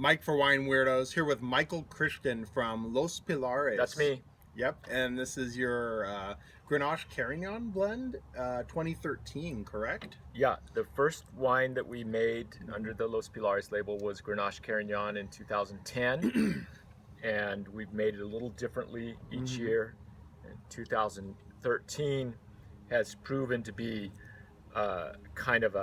Mike for Wine Weirdos, here with Michael Christian from Los Pilares. That's me. Yep, and this is your Grenache Carignan blend, 2013, correct? Yeah, the first wine that we made under the Los Pilares label was Grenache Carignan in 2010, and we've made it a little differently each year. And 2013 has proven to be kind of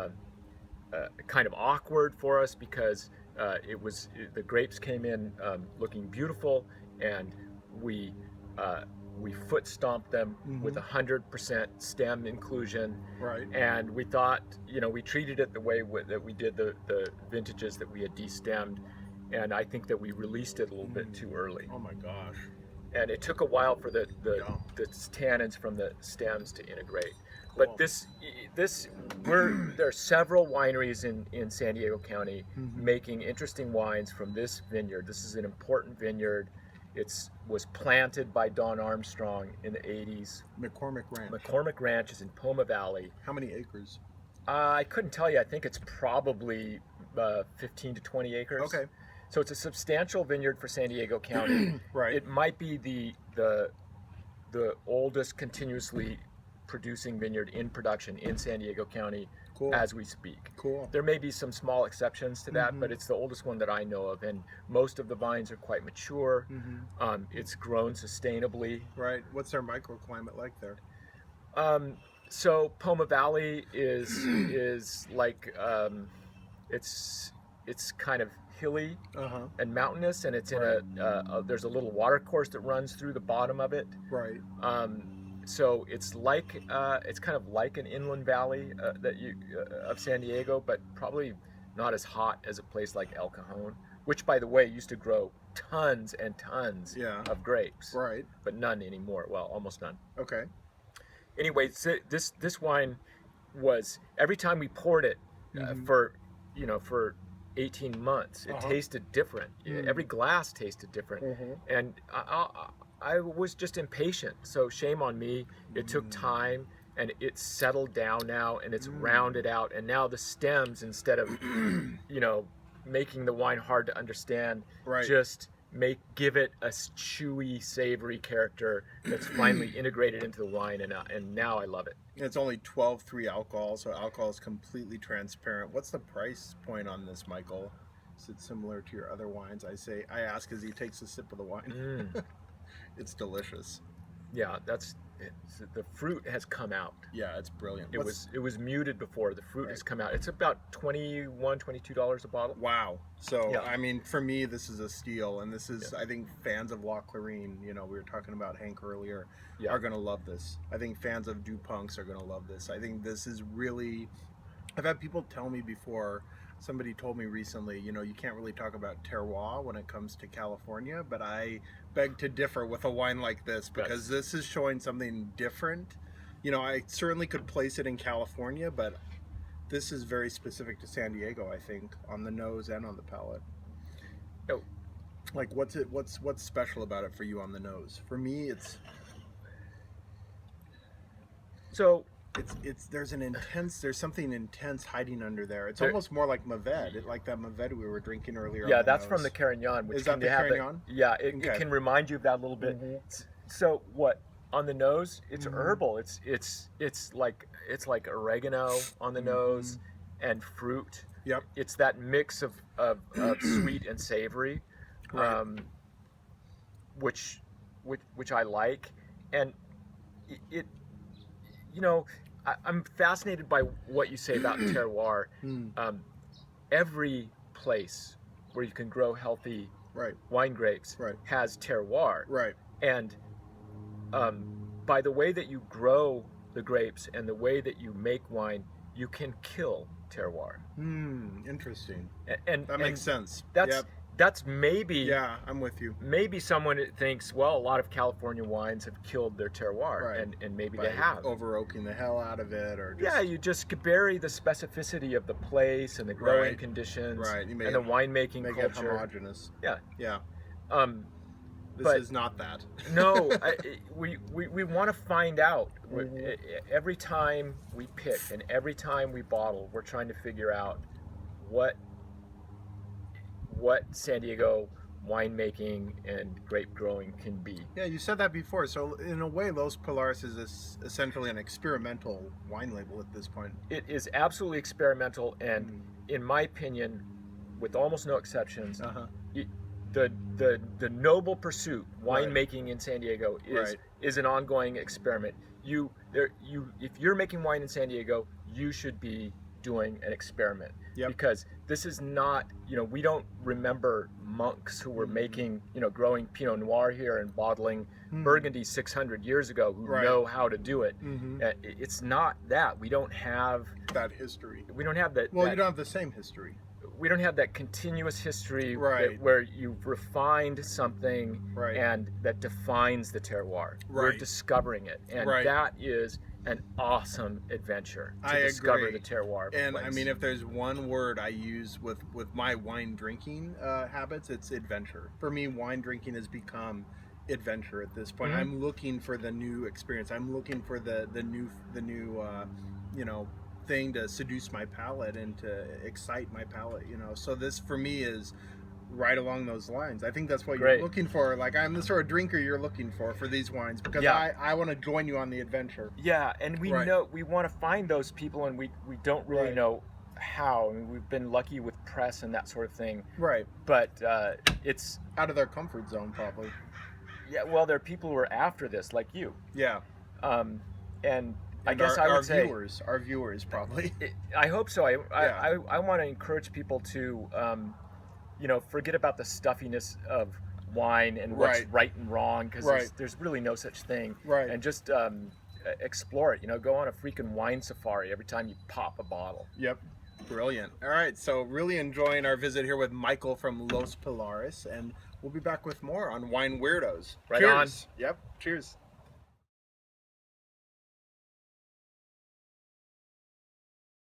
awkward for us because the grapes came in looking beautiful, and we foot stomped them with 100% stem inclusion. Right. And we thought, we treated it the way that we did the vintages that we had destemmed, and I think that we released it a little bit too early. Oh my gosh. And it took a while for the tannins from the stems to integrate. But there are several wineries in San Diego County making interesting wines from this vineyard. This is an important vineyard. It was planted by Don Armstrong in the 80s. McCormick Ranch. McCormick Ranch is in Poma Valley. How many acres? I couldn't tell you. I think it's probably 15 to 20 acres. Okay. So it's a substantial vineyard for San Diego County. Right. It might be the oldest continuously producing vineyard in production in San Diego County as we speak. Cool. There may be some small exceptions to that, but it's the oldest one that I know of, and most of the vines are quite mature. It's grown sustainably. Right. What's their microclimate like there? So Poma Valley is like it's kind of hilly and mountainous, and it's in there's a little water course that runs through the bottom of it. Right. So it's kind of like an inland valley of San Diego, but probably not as hot as a place like El Cajon, which, by the way, used to grow tons and tons of grapes. Right. But none anymore. Well, almost none. Okay. Anyway, this wine was, every time we poured it for 18 months, it tasted different. Every glass tasted different, and I was just impatient. So shame on me. It took time, and it's settled down now, and it's rounded out. And now the stems, instead of making the wine hard to understand, just give it a chewy, savory character that's finally integrated into the wine, and now I love it. It's only 12.3 alcohol, so alcohol is completely transparent. What's the price point on this, Michael? Is it similar to your other wines? I ask as he takes a sip of the wine. It's delicious. Yeah, the fruit has come out. Yeah, it's brilliant. It was muted before. The fruit has come out. It's about $21-22 a bottle. Wow. So I mean, for me, this is a steal, and this is I think fans of La Clarine, we were talking about Hank earlier, are going to love this. I think fans of Dupunks are going to love this. I think this is really. I've had people tell me before. Somebody told me recently, you can't really talk about terroir when it comes to California, but I beg to differ with a wine like this, because this is showing something different. I certainly could place it in California, but this is very specific to San Diego, I think, on the nose and on the palate. Oh. Like, what's special about it for you on the nose? For me, there's something intense hiding under there. It's almost more like Maved, like that Maved we were drinking earlier. Yeah, that's from the Carignan. Which is that the Carignan? It can remind you of that a little bit. So what on the nose? It's herbal. It's like oregano on the nose and fruit. Yep. It's that mix of sweet and savory, which I like, and it. I'm fascinated by what you say about terroir. Every place where you can grow healthy wine grapes has terroir. Right. And by the way that you grow the grapes and the way that you make wine, you can kill terroir. Interesting. And that makes sense. That's maybe... Yeah, I'm with you. Maybe someone thinks, well, a lot of California wines have killed their terroir, and maybe they have. Over-oaking the hell out of it, or just... Yeah, you just bury the specificity of the place and the growing conditions and the winemaking culture. Make it homogenous. Yeah. Yeah. This is not that. No, we want to find out. Every time we pick and every time we bottle, we're trying to figure out what what San Diego winemaking and grape growing can be. Yeah, you said that before. So in a way, Los Pilares is essentially an experimental wine label at this point. It is absolutely experimental, and in my opinion, with almost no exceptions, the noble pursuit, winemaking in San Diego, is an ongoing experiment. If you're making wine in San Diego, you should be doing an experiment. Because this is not, we don't remember monks who were making, growing Pinot Noir here and bottling Burgundy 600 years ago who know how to do it. It's not that. We don't have that history. We don't have that. Well, you don't have the same history. We don't have that continuous history where you've refined something and that defines the terroir. We're discovering it. And that is an awesome adventure to discover the terroir. And I mean, if there's one word I use with my wine drinking habits, it's adventure. For me, wine drinking has become adventure at this point. I'm looking for the new experience. I'm looking for the new thing to seduce my palate and to excite my palate. So this for me is right along those lines. I think that's what you're looking for. Like, I'm the sort of drinker you're looking for these wines, because I want to join you on the adventure. Yeah, and we know we want to find those people, and we don't really know how. I mean, we've been lucky with press and that sort of thing. But it's out of their comfort zone, probably. Yeah, well, there are people who are after this, like you. Yeah. And I guess I would say our viewers probably. I hope so. I want to encourage people to forget about the stuffiness of wine and what's right and wrong, because there's really no such thing. And just explore it. Go on a freaking wine safari every time you pop a bottle. Yep. Brilliant. All right, so really enjoying our visit here with Michael from Los Pilares, and we'll be back with more on Wine Weirdos. Cheers. Yep. Cheers.